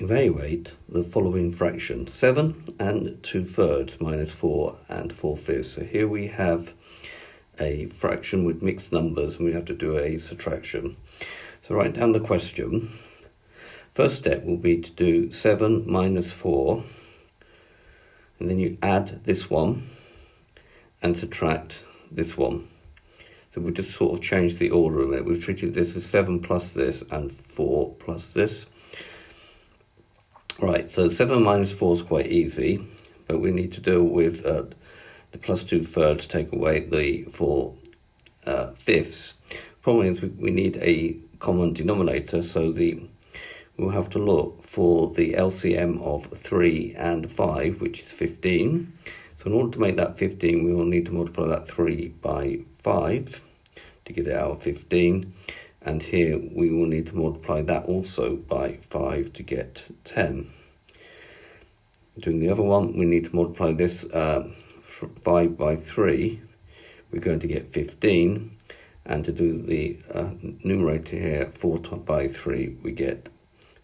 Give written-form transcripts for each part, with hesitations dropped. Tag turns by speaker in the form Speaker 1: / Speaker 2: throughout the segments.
Speaker 1: evaluate the following fraction: 7 and 2/3 minus 4 and 4/5. So here we have a fraction with mixed numbers and we have to do a subtraction. So write down the question. First step will be to do 7 minus 4, and then you add this one and subtract this one. So we just sort of change the order of it. We've treated this as 7 plus this and 4 plus this. Right, so 7 minus 4 is quite easy, but we need to deal with the plus 2/3, take away the 4/5. Problem is we need a common denominator, so we'll have to look for the LCM of 3 and 5, which is 15. So in order to make that 15, we will need to multiply that 3 by 5 to get our 15. And here we will need to multiply that also by 5 to get 10. Doing the other one, we need to multiply this 5 by 3. We're going to get 15. And to do the numerator here, 4 by 3, we get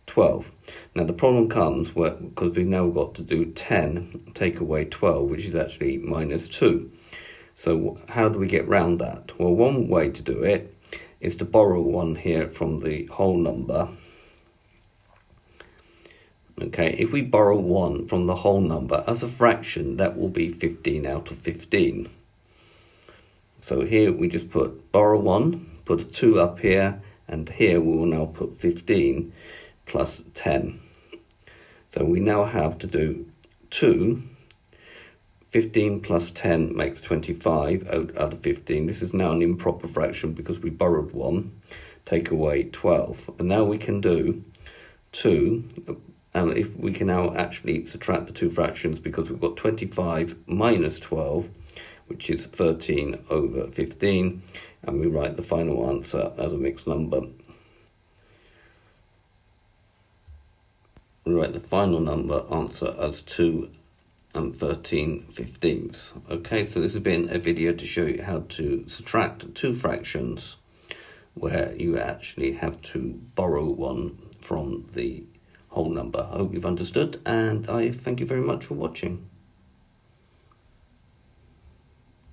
Speaker 1: 12. Now the problem comes because we've now got to do 10, take away 12, which is actually minus 2. So how do we get round that? Well, one way to do it is to borrow 1 here from the whole number. Okay, if we borrow 1 from the whole number as a fraction, that will be 15 out of 15. So here we just borrow 1, put a 2 up here, and here we will now put 15 plus 10. So we now have to do 2. 15 plus 10 makes 25 out of 15. This is now an improper fraction because we borrowed 1. Take away 12. And now we can do 2. And if we can now actually subtract the two fractions, because we've got 25 minus 12, which is 13 over 15. And we write the final answer as a mixed number. We write the final answer as 2 and 13/15. Okay, so this has been a video to show you how to subtract two fractions where you actually have to borrow 1 from the whole number. I hope you've understood, and I thank you very much for watching.